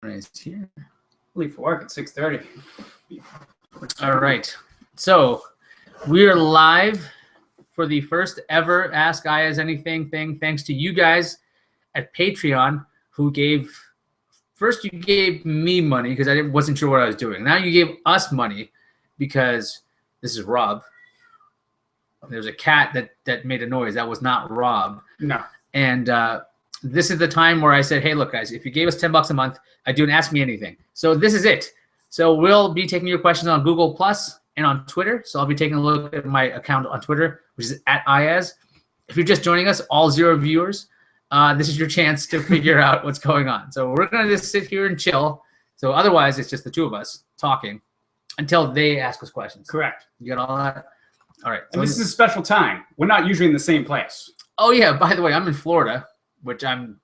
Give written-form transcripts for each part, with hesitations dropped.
is here. Leave for work at 6:30. All right. So we are live for the first ever Ask Iyaz Anything thing, thanks to you guys at Patreon who gave – first you gave me money because I wasn't sure what I was doing. Now you gave us money because this is Rob. There's a cat that made a noise. That was not Rob. No. And this is the time where I said, hey, look, guys, if you gave us $10 a month, I'd do an Ask Me Anything. So this is it. So we'll be taking your questions on Google Plus and on Twitter. So I'll be taking a look at my account on Twitter, which is @Iyaz. If you're just joining us, all 0 viewers, this is your chance to figure out what's going on. So we're going to just sit here and chill. So otherwise, it's just the two of us talking until they ask us questions. Correct. You got all that? All right. And this is a special time. We're not usually in the same place. Oh, yeah. By the way, I'm in Florida, which I'm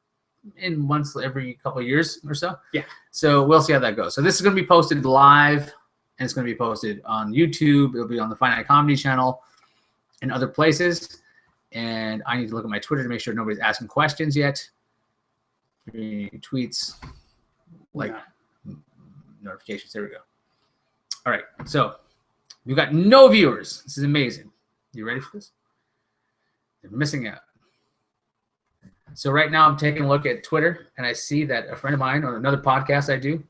in once every couple of years or so. Yeah. So we'll see how that goes. So this is going to be posted live, and it's going to be posted on YouTube. It'll be on the Finite Comedy channel and other places. And I need to look at my Twitter to make sure nobody's asking questions yet. Tweets, like notifications. There we go. All right. So we've got no viewers. This is amazing. You ready for this? You're missing out. So right now I'm taking a look at Twitter, and I see that a friend of mine on another podcast I do,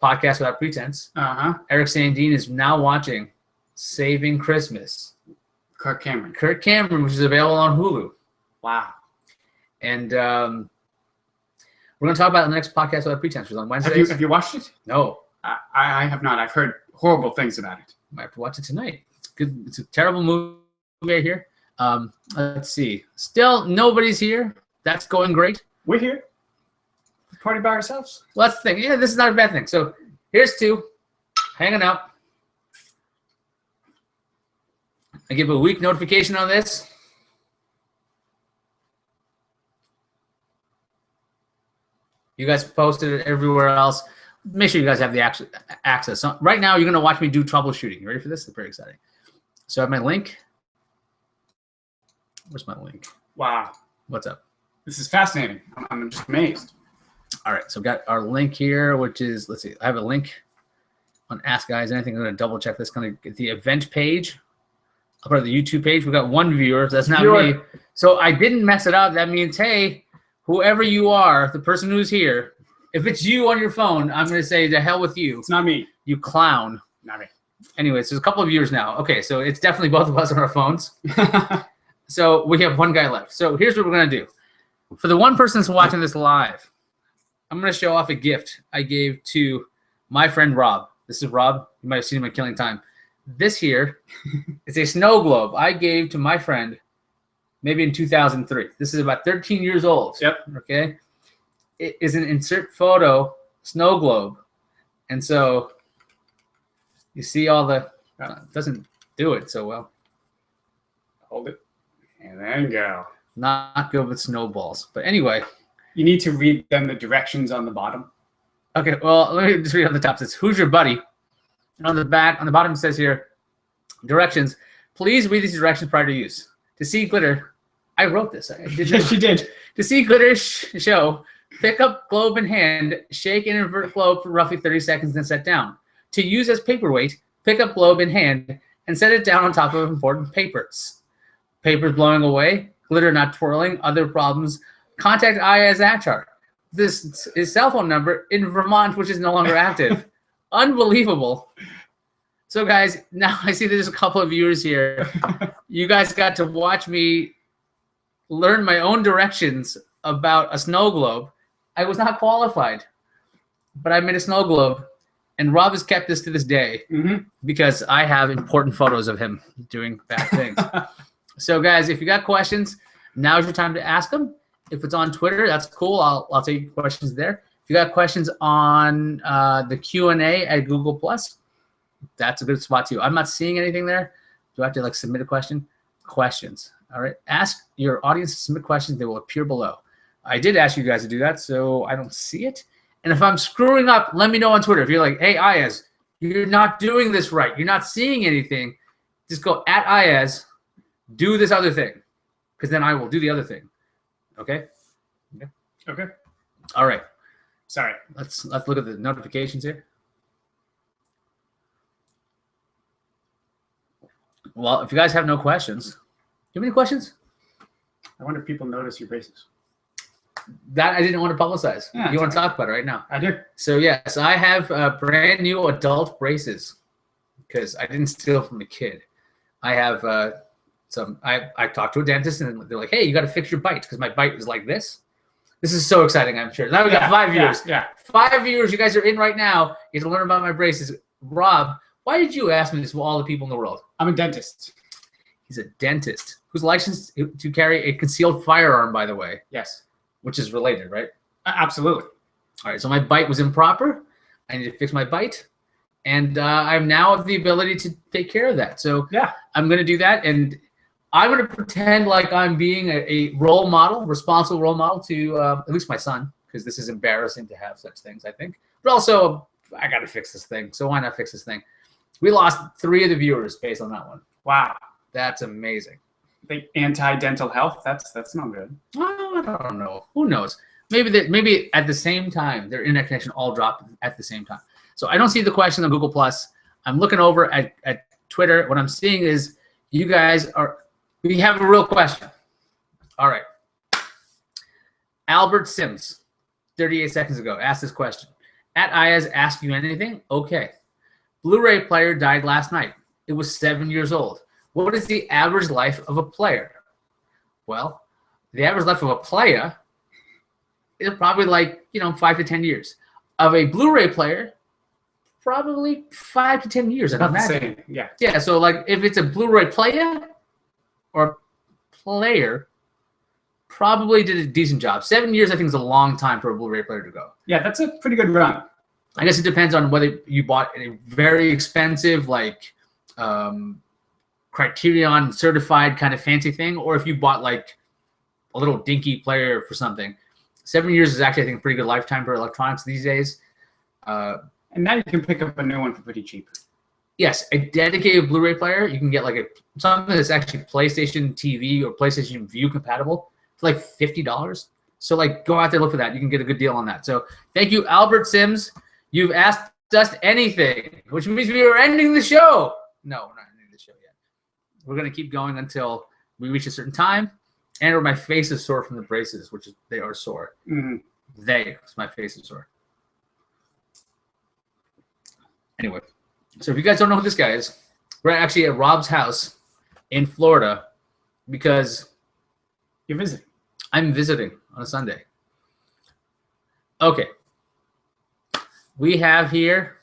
Podcast Without Pretense, Eric Sandine is now watching Saving Christmas. Kirk Cameron, which is available on Hulu. Wow. And we're going to talk about it in the next Podcast Without Pretense, which is on Wednesdays. Have you watched it? No. I have not. I've heard horrible things about it. I might have to watch it tonight. It's good. It's a terrible movie right here. Let's see. Still, nobody's here. That's going great. We're here. Party by ourselves. Well, that's the thing. Yeah, this is not a bad thing. So here's two hanging out. I give a week notification on this. You guys posted it everywhere else. Make sure you guys have the access. So right now, you're going to watch me do troubleshooting. You ready for this? It's pretty exciting. So I have my link. Where's my link? Wow. What's up? This is fascinating. I'm just amazed. All right. So we've got our link here, which is, let's see. I have a link on Ask Iyaz Anything. I'm going to double check this. Going to get the event page. I'll put it on the YouTube page. We've got 1 viewer. So that's not me. So I didn't mess it up. That means, hey, whoever you are, the person who's here, if it's you on your phone, I'm going to say to hell with you. It's not me. You clown. Not me. Anyways, there's a couple of viewers now. Okay, so it's definitely both of us on our phones. So we have 1 guy left. So here's what we're going to do. For the one person that's watching this live, I'm going to show off a gift I gave to my friend Rob. This is Rob. You might have seen him at Killing Time. This here is a snow globe I gave to my friend maybe in 2003. This is about 13 years old. Yep. Okay. It is an insert photo snow globe. And so you see all the it doesn't do it so well. Hold it. And then go. Not good with snowballs. But anyway. You need to read them the directions on the bottom. Okay, well, let me just read on the top. It says, who's your buddy? And on the bottom it says here, directions. Please read these directions prior to use. To see glitter, I wrote this. Yes, you did. To see glitter show, pick up globe in hand, shake and invert globe for roughly 30 seconds, then set down. To use as paperweight, pick up globe in hand and set it down on top of important papers. Papers blowing away, glitter not twirling, other problems. Contact Iyaz Achar. This is cell phone number in Vermont, which is no longer active. Unbelievable. So, guys, now I see there's a couple of viewers here. You guys got to watch me learn my own directions about a snow globe. I was not qualified, but I made a snow globe, and Rob has kept this to this day because I have important photos of him doing bad things. So, guys, if you got questions, now's your time to ask them. If it's on Twitter, that's cool. I'll take questions there. If you got questions on the Q&A at Google Plus, that's a good spot too. I'm not seeing anything there. Do I have to submit a question? Questions. All right. Ask your audience to submit questions. They will appear below. I did ask you guys to do that, so I don't see it. And if I'm screwing up, let me know on Twitter. If you're like, hey, Iyaz, you're not doing this right. You're not seeing anything. Just go @Iyaz, do this other thing, because then I will do the other thing. Okay? Okay. All right. Sorry. Let's look at the notifications here. Well, if you guys have no questions, do you have any questions? I wonder if people notice your braces. That I didn't want to publicize. Yeah, you want to all right. talk about it right now? I do. So yes, I have brand new adult braces because I didn't steal from a kid. I have some. I talked to a dentist and they're like, "Hey, you got to fix your bite because my bite is like this." This is so exciting. I'm sure. Now we got 5 years. Yeah. 5 viewers. You guys are in right now. You get to learn about my braces. Rob, why did you ask me this of all the people in the world? I'm a dentist. He's a dentist who's licensed to carry a concealed firearm, by the way, Yes. which is related, right? Absolutely. All right, so my bite was improper. I need to fix my bite. And I now have the ability to take care of that. So Yeah. I'm going to do that. And I'm going to pretend like I'm being a role model, responsible role model to at least my son, because this is embarrassing to have such things, I think. But also, I got to fix this thing. So why not fix this thing? We lost 3 of the viewers based on that one. Wow. That's amazing. The anti-dental health. That's not good. Oh, I don't know. Who knows? Maybe at the same time, their internet connection all dropped at the same time. So I don't see the question on Google Plus. I'm looking over at Twitter. What I'm seeing is you guys we have a real question. All right. Albert Sims, 38 seconds ago, asked this question. At Iyaz Ask You Anything? Okay. Blu-ray player died last night. It was 7 years old. What is the average life of a player? Well, the average life of a player is probably 5 to 10 years. Of a Blu-ray player, probably 5 to 10 years. About the imagine. same. Yeah. Yeah, so if it's a Blu-ray player or player, probably did a decent job. 7 years, I think, is a long time for a Blu-ray player to go. Yeah, that's a pretty good run. I guess it depends on whether you bought a very expensive, Criterion certified kind of fancy thing, or if you bought a little dinky player for something. 7 years is actually, I think, a pretty good lifetime for electronics these days. And now you can pick up a new one for pretty cheap. Yes, a dedicated Blu-ray player, you can get something that's actually PlayStation TV or PlayStation View compatible for $50. So go out there, look for that. You can get a good deal on that. So thank you, Albert Sims. You've asked us anything, which means we are ending the show. No, we're not ending the show yet. We're going to keep going until we reach a certain time, and or my face is sore from the braces, they are sore. Mm-hmm. My face is sore. Anyway, so if you guys don't know who this guy is, we're actually at Rob's house in Florida because You're visiting. I'm visiting on a Sunday. Okay. We have here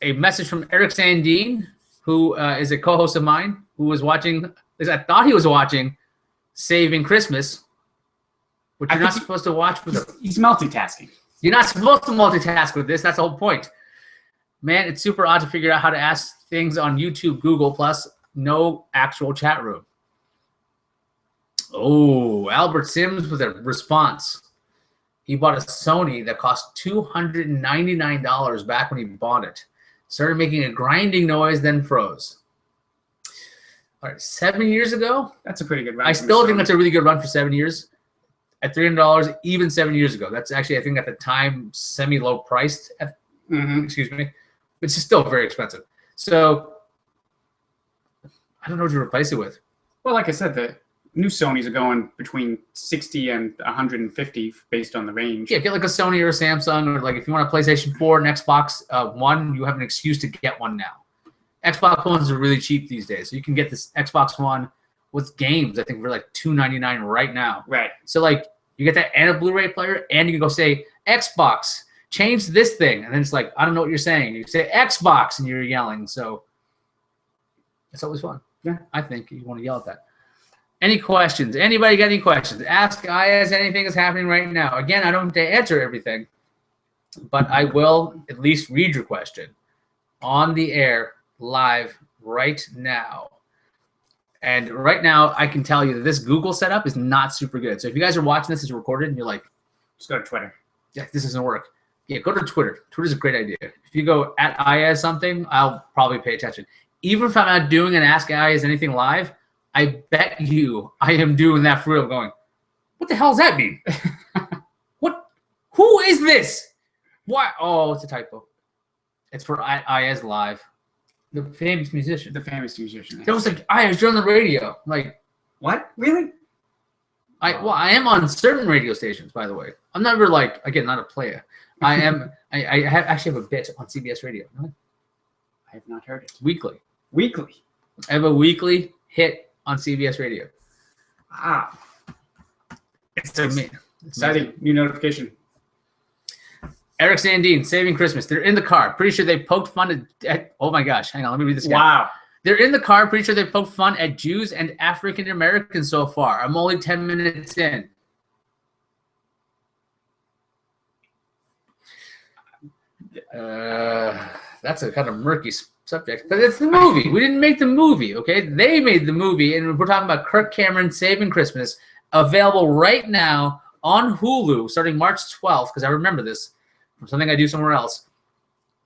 a message from Eric Sandine, who is a co-host of mine, who was watching, I thought he was watching Saving Christmas, which you're not supposed to watch. He's multitasking. You're not supposed to multitask with this. That's the whole point. Man, it's super odd to figure out how to ask things on YouTube, Google, plus no actual chat room. Oh, Albert Sims with a response. He bought a Sony that cost $299 back when he bought it. Started making a grinding noise, then froze. All right, 7 years ago? That's a pretty good run. I still think that's a really good run for 7 years. At $300, even 7 years ago. That's actually, I think, at the time, semi-low priced. Excuse me. It's still very expensive. So, I don't know what to replace it with. Well, like I said, the new Sonys are going between 60 and 150 based on the range. Yeah, get a Sony or a Samsung, or if you want a PlayStation 4 and Xbox One, you have an excuse to get one now. Xbox Ones are really cheap these days, so you can get this Xbox One with games, I think, for $299 right now. Right. So you get that and a Blu-ray player, and you can go say, Xbox, change this thing. And then it's I don't know what you're saying. You say Xbox, and you're yelling. So it's always fun. Yeah. I think you want to yell at that. Any questions? Anybody got any questions? Ask Iyaz Anything is happening right now. Again, I don't have to answer everything, but I will at least read your question on the air live right now. And right now, I can tell you that this Google setup is not super good. So if you guys are watching this as recorded and you're like, just go to Twitter. Yeah, this doesn't work. Yeah, go to Twitter. Twitter's a great idea. If you go at Iyaz something, I'll probably pay attention. Even if I'm not doing an Ask Iyaz Anything live, I bet you I am doing that for real, going, what the hell does that mean? Who is this? Why? Oh, it's a typo. It's for Iyaz Live, the famous musician. The famous musician. That was like, Iyaz, you're on the radio. Like, what? Really? I am on certain radio stations, by the way. I'm never like, again, not a player. I am. I actually have a bit on CBS Radio. I have not heard it. Weekly. I have a weekly hit on CBS Radio. Wow. It's exciting. New notification. Eric Sandine, Saving Christmas. They're in the car. Pretty sure they poked fun at oh my gosh. Hang on, let me read this again. Wow. They're in the car. Pretty sure they poked fun at Jews and African Americans so far. I'm only 10 minutes in. That's a kind of murky subject, but it's the movie. We didn't make the movie, okay? They made the movie, and we're talking about Kirk Cameron Saving Christmas, available right now on Hulu starting March 12th, because I remember this from something I do somewhere else.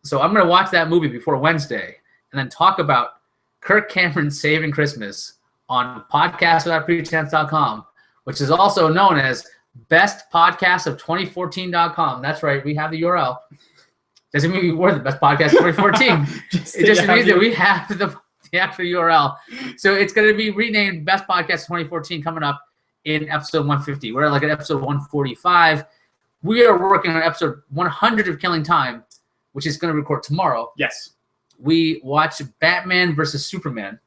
So I'm going to watch that movie before Wednesday and then talk about Kirk Cameron Saving Christmas on podcastwithoutpretense.com, which is also known as bestpodcastof2014.com. That's right. We have the URL. Doesn't mean we're the best podcast of 2014. It just means that we have the actual URL. So it's going to be renamed Best Podcast of 2014 coming up in episode 150. We're like at episode 145. We are working on episode 100 of Killing Time, which is going to record tomorrow. Yes. We watched Batman versus Superman.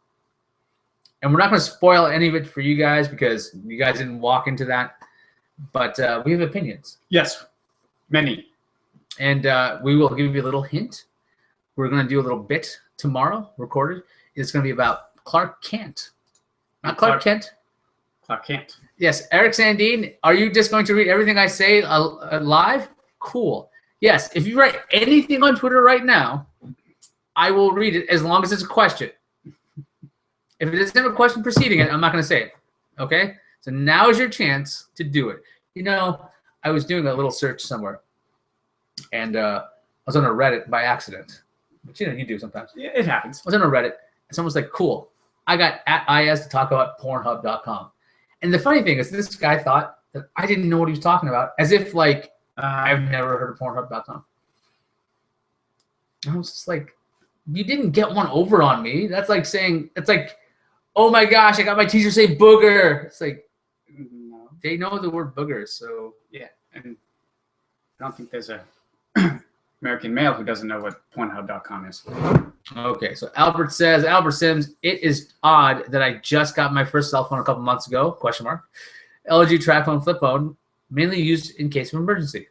And we're not going to spoil any of it for you guys because you guys didn't walk into that. But we have opinions. Yes. Many. And we will give you a little hint. We're going to do a little bit tomorrow, recorded. It's going to be about Clark Kent. Not Clark Kent. Clark Kent. Yes, Eric Sandine, are you just going to read everything I say live? Cool. Yes, if you write anything on Twitter right now, I will read it as long as it's a question. If it doesn't have a question preceding it, I'm not going to say it. Okay? So now is your chance to do it. You know, I was doing a little search somewhere. And I was on a Reddit by accident, which you do sometimes. Yeah, it happens. I was on a Reddit, and someone was like, "Cool, I got at Iyaz to talk about Pornhub.com." And the funny thing is, this guy thought that I didn't know what he was talking about, as if like I've never heard of Pornhub.com. I was just like, "You didn't get one over on me." That's like saying, "It's like, oh my gosh, I got my teacher say booger." It's like, no, they know the word booger, so yeah, and I don't think there's a American male who doesn't know what Pornhub.com is. Okay, so Albert says, Albert Sims, it is odd that I just got my first cell phone a couple months ago, question mark. LG TracFone flip phone, mainly used in case of emergency.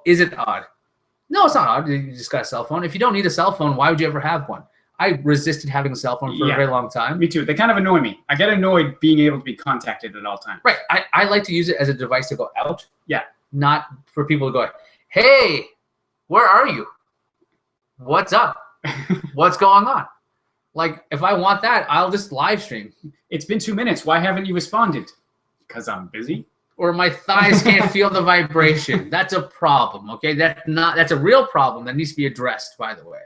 Is it odd? No, it's not odd. You just got a cell phone. If you don't need a cell phone, why would you ever have one? I resisted having a cell phone for a very long time. Me too. They kind of annoy me. I get annoyed being able to be contacted at all times. Right. I like to use it as a device to go out. Yeah. Not for people to go, hey, where are you? What's up? What's going on? Like, if I want that, I'll just live stream. It's been 2 minutes. Why haven't you responded? Because I'm busy. Or my thighs can't feel the vibration. That's a problem, okay? That's a real problem that needs to be addressed, by the way.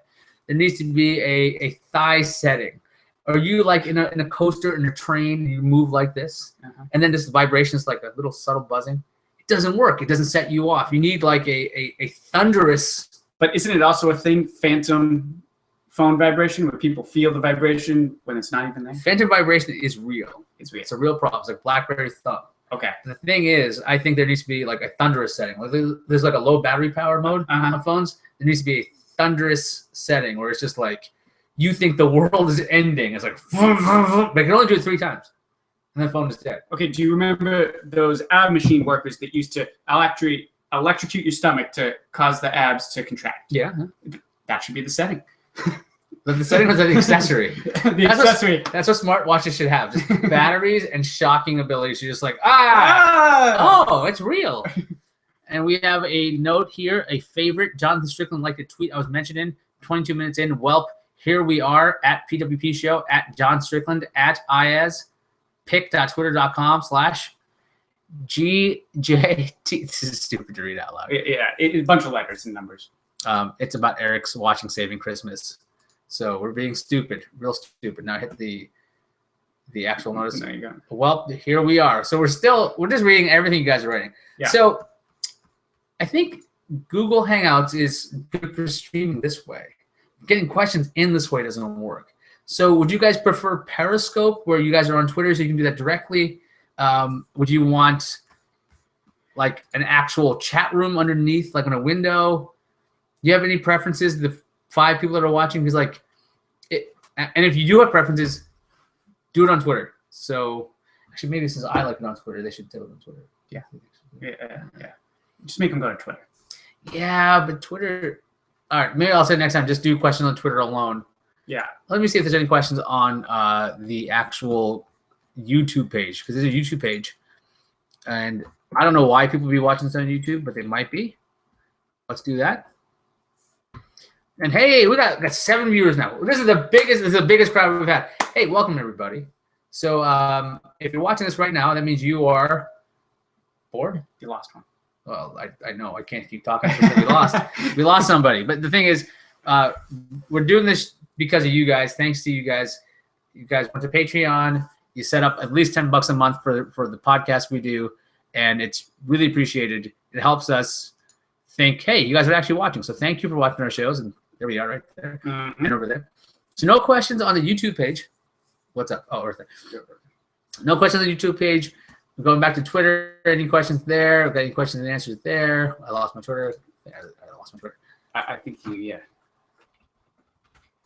There needs to be a thigh setting. Are you like in a coaster, in a train, you move like this, and then this vibration is like a little subtle buzzing? It doesn't work. It doesn't set you off. You need like a thunderous. But isn't it also a thing, phantom phone vibration, where people feel the vibration when it's not even there? Phantom vibration is real. It's real. It's a real problem. It's like BlackBerry thumb. Okay. The thing is, I think there needs to be like a thunderous setting. Like there's like a low battery power mode on phones. There needs to be a thunderous setting where it's just like you think the world is ending. It's like, but you can only do it 3 times. And the phone is dead. Okay, do you remember those ab machine workers that used to electrocute your stomach to cause the abs to contract? Yeah. That should be the setting. But the setting was the accessory. Accessory. That's what smartwatches should have. Just batteries and shocking abilities. You're just like, oh, it's real. And we have a note here, a favorite. Jonathan Strickland liked a tweet I was mentioning 22 minutes in. Welp, here we are at PWP Show, at John Strickland, at Iyaz. pic.twitter.com/GJT. This is stupid to read out loud. Yeah, it's a bunch of letters and numbers. It's about Eric's watching Saving Christmas. So we're being stupid, real stupid. Now hit the actual notice. There you go. Well, here we are. So we're just reading everything you guys are writing. Yeah. So I think Google Hangouts is good for streaming this way. Getting questions in this way doesn't work. So would you guys prefer Periscope, where you guys are on Twitter so you can do that directly? Would you want like an actual chat room underneath, like on a window? Do you have any preferences? The 5 people that are watching, because like, and if you do have preferences, do it on Twitter. So actually, maybe since I like it on Twitter, they should do it on Twitter. Yeah. Just make them go to Twitter. Yeah, but Twitter. All right, maybe I'll say next time, just do questions on Twitter alone. Yeah. Let me see if there's any questions on the actual YouTube page, because there's a YouTube page, and I don't know why people be watching this on YouTube, but they might be. Let's do that. And hey, we got 7 viewers now. This is the biggest crowd we've had. Hey, welcome everybody. So if you're watching this right now, that means you are bored. You lost one. Well, I know I can't keep talking until we lost. We lost somebody. But the thing is, we're doing this because of you guys. Thanks to you guys. You guys went to Patreon. You set up at least $10 a month for the podcast we do, and it's really appreciated. It helps us think, hey, you guys are actually watching. So thank you for watching our shows. And there we are, right there, and over there. So no questions on the YouTube page. What's up? Oh, right there. No questions on the YouTube page. We're going back to Twitter. Any questions there? Got any questions and answers there? I lost my Twitter. I lost my Twitter. I think yeah.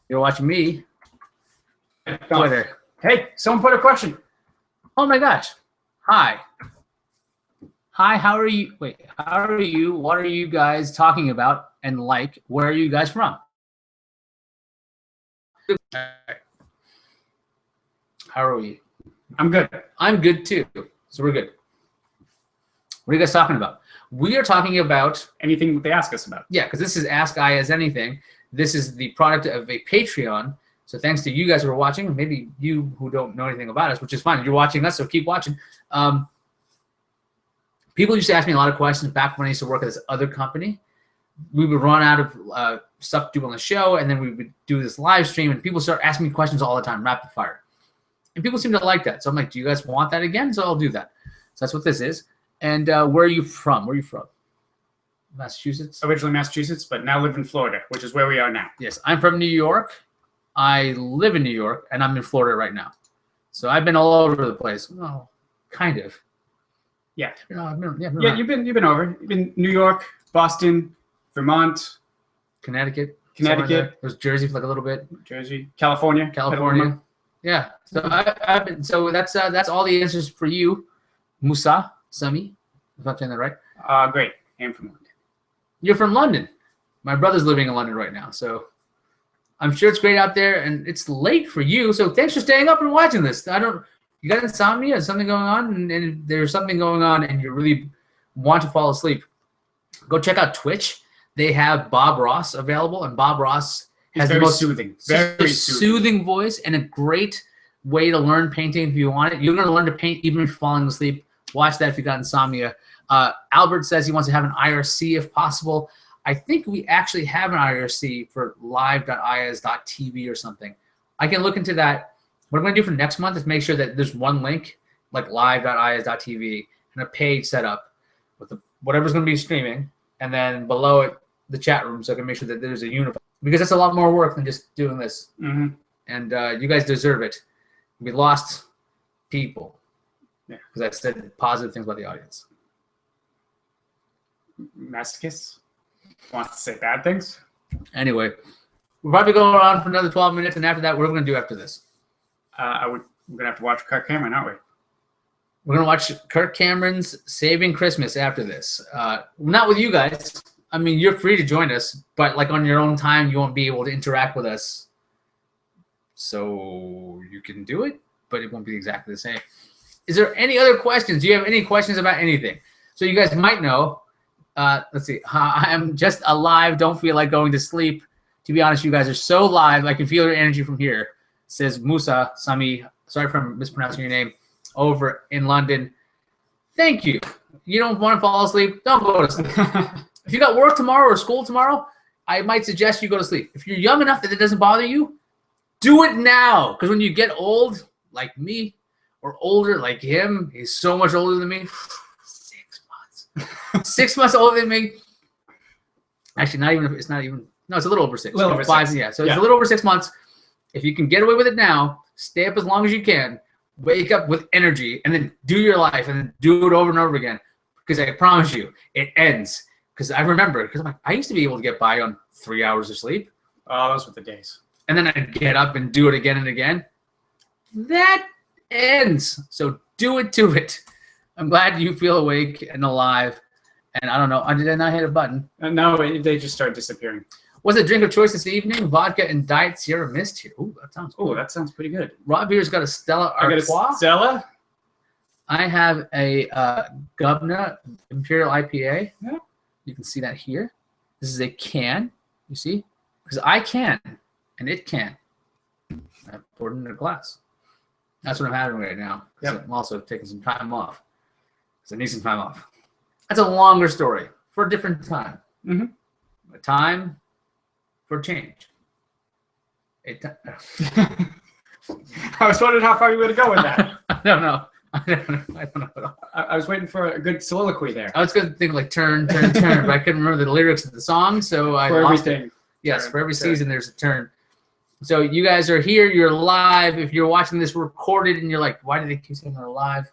You're watching me. Twitter. Hey, someone put a question. Oh my gosh. Hi. Hi, how are you? Wait, how are you? What are you guys talking about? And like, where are you guys from? How are we? I'm good. I'm good too. So we're good. What are you guys talking about? We are talking about anything they ask us about. Yeah, because this is Ask Iyaz Anything. This is the product of a Patreon. So thanks to you guys who are watching. Maybe you who don't know anything about us, which is fine. You're watching us, so keep watching. People used to ask me a lot of questions back when I used to work at this other company. We would run out of stuff to do on the show, and then we would do this live stream, and people start asking me questions all the time, rapid fire. And people seem to like that. So I'm like, do you guys want that again? So I'll do that. So that's what this is. And where are you from? Where are you from? Massachusetts? Originally Massachusetts, but now live in Florida, which is where we are now. Yes, I'm from New York. I live in New York, and I'm in Florida right now. So I've been all over the place. Well, kind of. Yeah. Yeah, you've been over. You've been New York, Boston, Vermont, Connecticut. There's Jersey for like a little bit. Jersey, California. Yeah. So I've been. So that's all the answers for you, Musa Sami. If I'm saying that right. Great. I'm from London. You're from London. My brother's living in London right now, so I'm sure it's great out there, and it's late for you. So thanks for staying up and watching this. You got insomnia? Is something going on? And if there's something going on and you really want to fall asleep, go check out Twitch. They have Bob Ross available, and Bob Ross has the most soothing voice and a great way to learn painting if you want it. You're going to learn to paint even if you're falling asleep. Watch that if you got insomnia. Albert says he wants to have an IRC if possible. I think we actually have an IRC for live.iyaz.tv or something. I can look into that. What I'm going to do for next month is make sure that there's one link, like live.iyaz.tv, and a page set up with whatever's going to be streaming, and then below it, the chat room, so I can make sure that there's a uniform. Because that's a lot more work than just doing this. Mm-hmm. And you guys deserve it. We lost people. Yeah. Because I said positive things about the audience. Masochist wants to say bad things. Anyway, we'll probably go on for another 12 minutes, and after that, what are we going to do after this? We're going to have to watch Kirk Cameron, aren't we? We're going to watch Kirk Cameron's Saving Christmas after this. Not with you guys. I mean, you're free to join us, but like on your own time, you won't be able to interact with us. So you can do it, but it won't be exactly the same. Is there any other questions? Do you have any questions about anything? So you guys might know. Let's see. I am just alive. Don't feel like going to sleep. To be honest, you guys are so live. I can feel your energy from here. Says Musa Sami. Sorry for mispronouncing your name. Over in London. Thank you. You don't want to fall asleep? Don't go to sleep. If you got work tomorrow or school tomorrow, I might suggest you go to sleep. If you're young enough that it doesn't bother you, do it now. Because when you get old, like me, or older like him, he's so much older than me. 6 months. 6 months older than me. Actually, not even. It's not even. No, it's a little over 6. A little over 5, 6. Yeah, so it's a little over 6 months. If you can get away with it now, stay up as long as you can. Wake up with energy, and then do your life, and then do it over and over again. Because I promise you, it ends. Because I remember, because I used to be able to get by on 3 hours of sleep. Oh, those were the days. And then I'd get up and do it again and again. That ends. So do it to it. I'm glad you feel awake and alive. And I don't know. Did I not hit a button? No, they just start disappearing. What's the drink of choice this evening? Vodka and Diet Sierra Mist here. Ooh, that sounds cool. Oh, that sounds pretty good. Rob here's got a Stella Artois. I got a Stella. I have a Gubna Imperial IPA. Yeah. You can see that here. This is a can. You see? Because I can, and it can. I poured it in a glass. That's what I'm having right now. Yep. So I'm also taking some time off. Because I need some time off. That's a longer story for a different time. Mm-hmm. A time for change. I was wondering how far you were going to go with that. I don't know. I don't know at all. I was waiting for a good soliloquy there. I was going to think like turn, but I couldn't remember the lyrics of the song, so I For lost everything. it. Yes, Turn, for every turn. season there's a turn. So you guys are here, you're live. If you're watching this recorded and you're like, why did they keep saying we're live?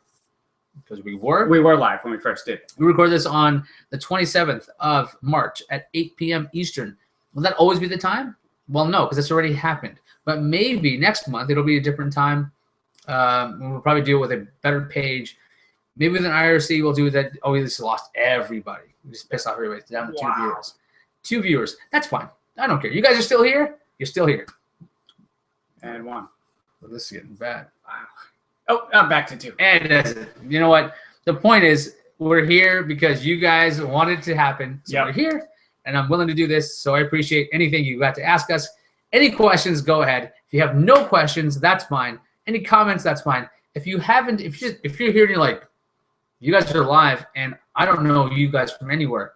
Because we were. We were live when we first did it. We recorded this on the 27th of March at 8 p.m. Eastern. Will that always be the time? Well, no, because it's already happened. But maybe next month it'll be a different time. We'll probably deal with a better page. Maybe with an IRC, we'll do that. Oh, we just lost everybody. We just pissed off everybody. It's down to 2 viewers. 2 viewers. That's fine. I don't care. You guys are still here? You're still here. And 1. Well, this is getting bad. Wow. Oh, I'm back to 2. And you know what? The point is, we're here because you guys wanted it to happen. So Yep. we're here, and I'm willing to do this. So I appreciate anything you got to ask us. Any questions, go ahead. If you have no questions, that's fine. Any comments, that's fine. If you haven't, if you're here and you're like, you guys are live, and I don't know you guys from anywhere,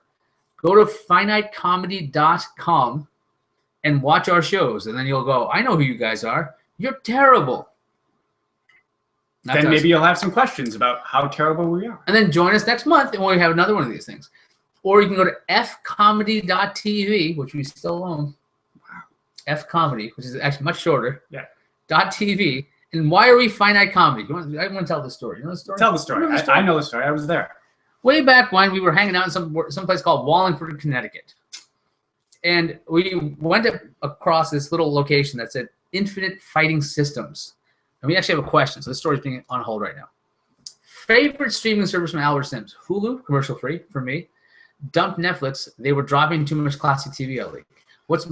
go to finitecomedy.com and watch our shows, and then you'll go, I know who you guys are. You're terrible. That's Then us. maybe you'll have some questions about how terrible we are. And then join us next month, and we'll have another one of these things. Or you can go to fcomedy.tv, which we still own. Wow. Fcomedy, which is actually much shorter. Yeah. .tv. And why are we Finite Comedy? I want to tell the story. You know the story? Tell the story. I know the story. I was there. Way back when we were hanging out in some place called Wallingford, Connecticut. And we went across this little location that said Infinite Fighting Systems. And we actually have a question. So this story's being on hold right now. Favorite streaming service from Albert Sims? Hulu, commercial free for me. Dumped Netflix. They were dropping too much classic TV lately. What's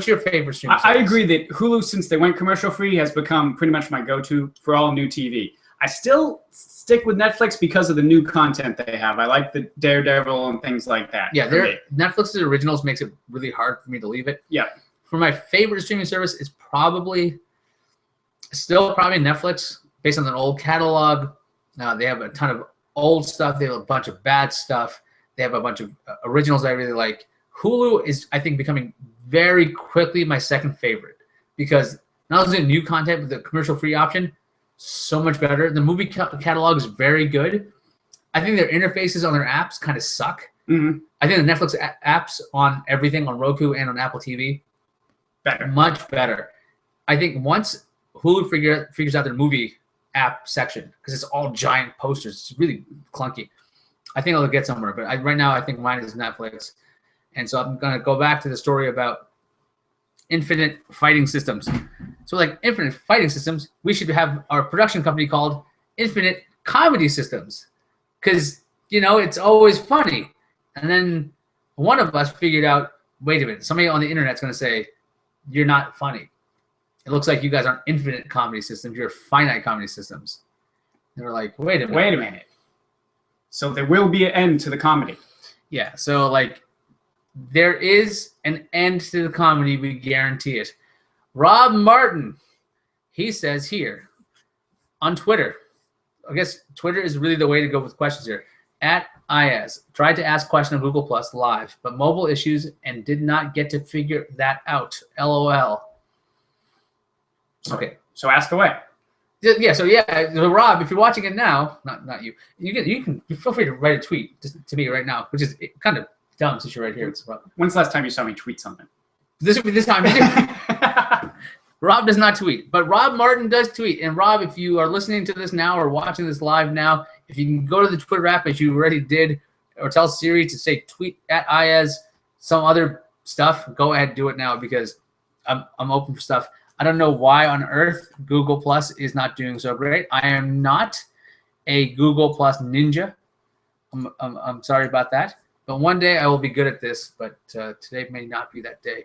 your favorite streaming service? I agree that Hulu, since they went commercial free, has become pretty much my go-to for all new TV. I still stick with Netflix because of the new content they have. I like the Daredevil and things like that. Yeah, Netflix's originals makes it really hard for me to leave it. Yeah. For my favorite streaming service, it's probably Netflix, based on an old catalog. They have a ton of old stuff. They have a bunch of bad stuff. They have a bunch of originals I really like. Hulu is, I think, becoming very quickly my second favorite because not only new content, but the commercial-free option, so much better. The movie catalog is very good. I think their interfaces on their apps kind of suck. Mm-hmm. I think the Netflix apps on everything, on Roku and on Apple TV, Better. much better. I think once Hulu figures out their movie app section, because it's all giant posters, it's really clunky. I think it'll get somewhere, but right now I think mine is Netflix. And so I'm going to go back to the story about Infinite Fighting Systems. So like Infinite Fighting Systems, we should have our production company called Infinite Comedy Systems because, it's always funny. And then one of us figured out, wait a minute, somebody on the internet's going to say, you're not funny. It looks like you guys aren't Infinite Comedy Systems. You're Finite Comedy Systems. And we're like, wait a minute. So there will be an end to the comedy. Yeah, so like, there is an end to the comedy. We guarantee it. Rob Martin, he says here on Twitter. I guess Twitter is really the way to go with questions here. At Iyaz, tried to ask question on Google Plus live, but mobile issues and did not get to figure that out. LOL. Okay. So ask away. Yeah. So Rob, if you're watching it now, not you, you can feel free to write a tweet to me right now, which is kind of dumb since you're right here. It's a problem. When's the last time you saw me tweet something? This will be this time. Rob does not tweet, but Rob Martin does tweet. And Rob, if you are listening to this now or watching this live now, if you can go to the Twitter app as you already did, or tell Siri to say tweet at Iyaz some other stuff, go ahead and do it now because I'm open for stuff. I don't know why on earth Google Plus is not doing so great. I am not a Google Plus ninja. I'm sorry about that. But one day I will be good at this, but today may not be that day.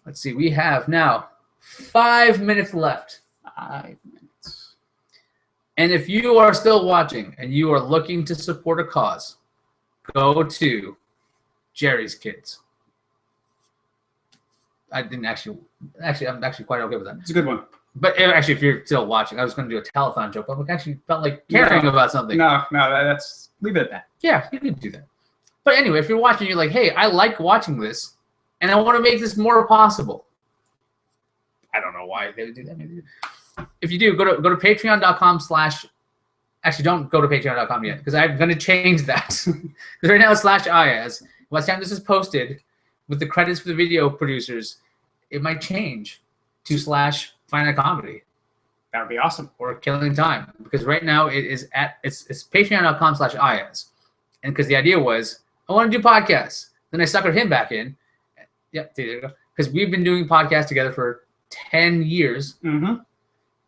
Let's see. We have now 5 minutes left. 5 minutes. And if you are still watching and you are looking to support a cause, go to Jerry's Kids. I'm actually quite okay with that. It's a good one. But actually, if you're still watching, I was going to do a telethon joke, but I actually felt like caring about something. No, that's leave it at that. Yeah, you can do that. But anyway, if you're watching, you're like, hey, I like watching this, and I want to make this more possible. I don't know why they would do that. Maybe. If you do, go to patreon.com/ Actually, don't go to patreon.com yet, because I'm going to change that. Because right now it's /Iyaz. By the time this is posted, with the credits for the video producers, it might change to /Find Comedy. That would be awesome. Or Killing Time. Because right now it's patreon.com /Iyaz. And because the idea was, I want to do podcasts. Then I suckered him back in. Yep, there you go. Because we've been doing podcasts together for 10 years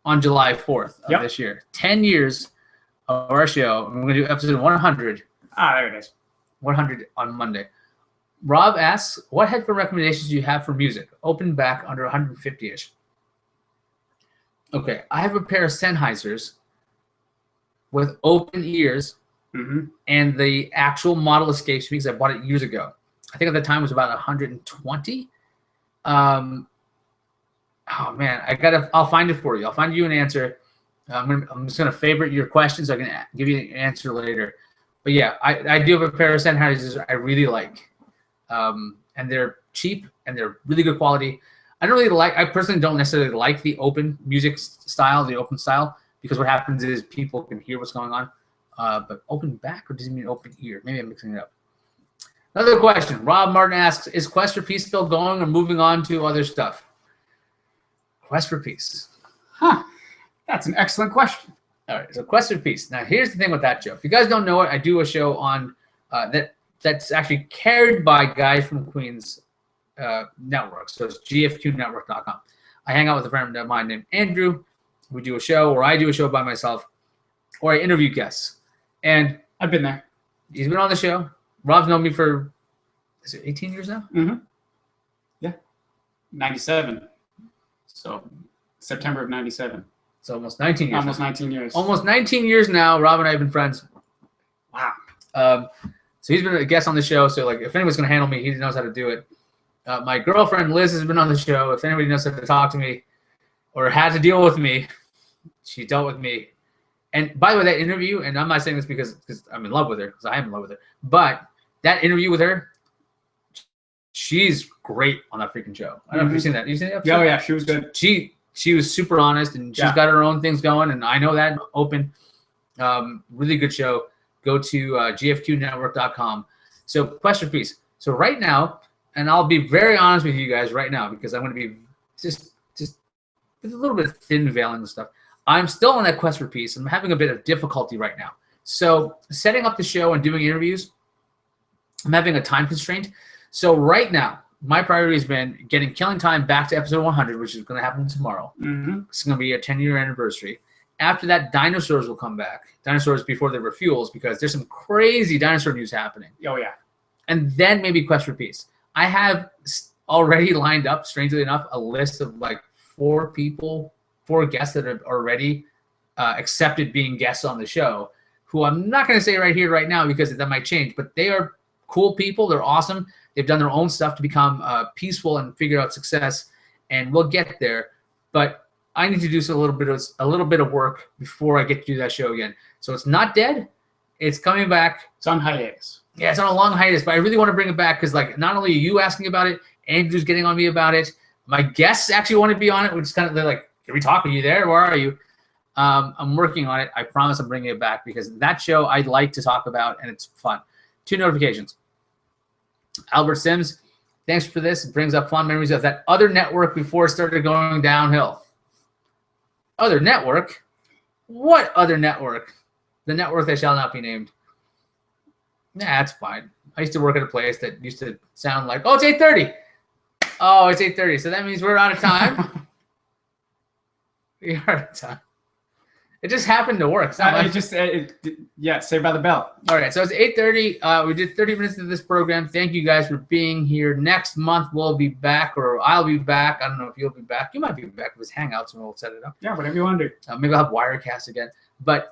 on July 4th of this year. 10 years of our show. And we're going to do episode 100. There it is. 100 on Monday. Rob asks, what headphone recommendations do you have for music? Open back under 150-ish. Okay, I have a pair of Sennheisers with open ears, and the actual model escapes me because I bought it years ago. I think at the time it was about 120. Oh man, I'll find it for you. I'll find you an answer. I'm just gonna favorite your questions so I can give you an answer later. But yeah, I do have a pair of Sennheisers I really like. And they're cheap and they're really good quality. I personally don't necessarily like the open music style, the open style, because what happens is people can hear what's going on. But open back, or does it mean open ear? Maybe I'm mixing it up. Another question. Rob Martin asks, is Quest for Peace still going or moving on to other stuff? Quest for Peace. That's an excellent question. All right, so Quest for Peace. Now, here's the thing with that show. If you guys don't know it, I do a show on that's actually carried by guys from Queens network. So it's gfqnetwork.com. I hang out with a friend of mine named Andrew. We do a show, or I do a show by myself, or I interview guests. And I've been there. He's been on the show. Rob's known me for, is it 18 years now? Yeah. 97. So September of 97. So almost 19 years. Almost 19 years. Almost 19 years now. Rob and I have been friends. Wow. So he's been a guest on the show. So like, if anyone's going to handle me, he knows how to do it. My girlfriend Liz has been on the show. If anybody knows how to talk to me or had to deal with me, she dealt with me. And by the way, that interview, and I'm not saying this because I'm in love with her, because I am in love with her, but that interview with her, she's great on that freaking show. I don't know if you've seen that. You seen that episode? Oh yeah, she was good. She was super honest, and she's got her own things going, and I know that. Open. Really good show. Go to gfqnetwork.com. So Quest for Peace. So right now, and I'll be very honest with you guys right now, because I'm going to be just with a little bit of thin veiling and stuff. I'm still on that Quest for Peace. I'm having a bit of difficulty right now. So setting up the show and doing interviews, I'm having a time constraint. So right now, my priority has been getting Killing Time back to episode 100, which is going to happen tomorrow. It's going to be a 10-year anniversary. After that, dinosaurs will come back. Dinosaurs before they were fuels, because there's some crazy dinosaur news happening. Oh, yeah. And then maybe Quest for Peace. I have already lined up, strangely enough, a list of like 4 guests that have already accepted being guests on the show, who I'm not going to say right here, right now, because that might change, but they are cool people. They're awesome. They've done their own stuff to become peaceful and figure out success, and we'll get there. But I need to do a little bit of work before I get to do that show again. So it's not dead. It's coming back. It's on hiatus. Yeah, it's on a long hiatus, but I really want to bring it back because, like, not only are you asking about it, Andrew's getting on me about it. My guests actually want to be on it, which is kind of, they're like, "Can we talk? Are you there? Where are you?" I'm working on it. I promise I'm bringing it back because that show I like to talk about, and it's fun. 2 notifications. Albert Sims, thanks for this. It brings up fond memories of that other network before it started going downhill. Other network? What other network? The network that shall not be named. Nah, that's fine. I used to work at a place that used to sound like, oh, it's 8:30. Oh, it's 8:30. So that means we're out of time. We are out of time. It just happened to work. Yeah, Saved by the Bell. All right, so it's 8:30. We did 30 minutes of this program. Thank you guys for being here. Next month we'll be back, or I'll be back. I don't know if you'll be back. You might be back with Hangouts, and we'll set it up. Yeah, whatever you want to do. Maybe I'll have Wirecast again. But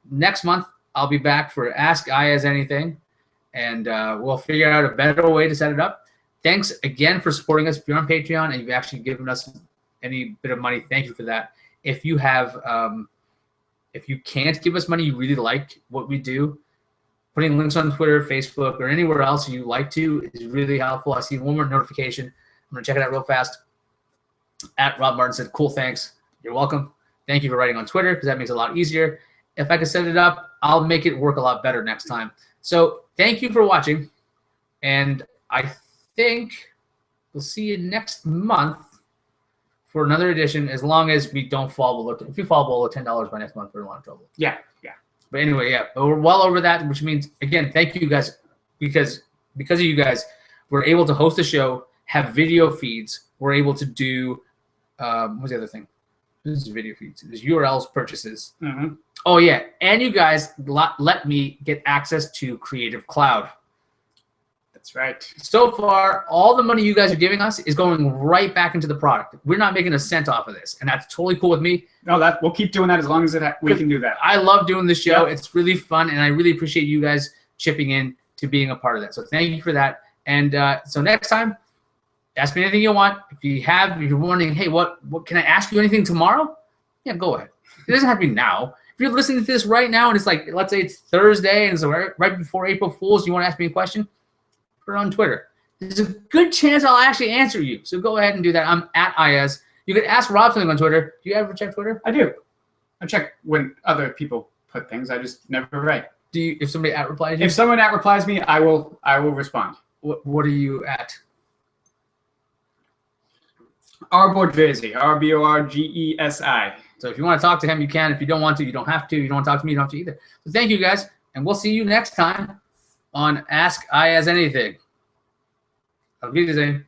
next month I'll be back for Ask Iyaz Anything, and we'll figure out a better way to set it up. Thanks again for supporting us. If you're on Patreon and you've actually given us any bit of money, thank you for that. If you have if you can't give us money, you really like what we do, putting links on Twitter, Facebook, or anywhere else you like to is really helpful. I see one more notification. I'm going to check it out real fast. At Rob Martin said, cool, thanks. You're welcome. Thank you for writing on Twitter because that makes it a lot easier. If I can set it up, I'll make it work a lot better next time. So thank you for watching, and I think we'll see you next month for another edition, as long as we don't fall below. If we fall below $10 by next month, we're in a lot of trouble. Yeah. But anyway, yeah, we're well over that, which means, again, thank you guys, because of you guys, we're able to host a show, have video feeds. We're able to do, what's the other thing? This is video feeds. There's URLs, purchases. Mm-hmm. Oh, yeah, and you guys let me get access to Creative Cloud. That's right. So far, all the money you guys are giving us is going right back into the product. We're not making a cent off of this, and that's totally cool with me. No, we'll keep doing that as long as we can do that. I love doing this show. Yep. It's really fun, and I really appreciate you guys chipping in to being a part of that. So thank you for that. And so next time, ask me anything you want. If you're wondering, hey, what can I ask you anything tomorrow? Yeah, go ahead. It doesn't have to be now. If you're listening to this right now, and it's like, let's say it's Thursday, and it's right before April Fool's, you want to ask me a question? Put it on Twitter. There's a good chance I'll actually answer you. So go ahead and do that. I'm at Iyaz. You can ask Rob something on Twitter. Do you ever check Twitter? I do. I check when other people put things. I just never write. If somebody at replies you? If someone at replies me, I will respond. What are you at? Borgesi. RBORGESI. So if you want to talk to him, you can. If you don't want to, you don't have to. You don't want to talk to me, you don't have to either. So thank you guys, and we'll see you next time on Ask Iyaz Anything. Auf Wiedersehen.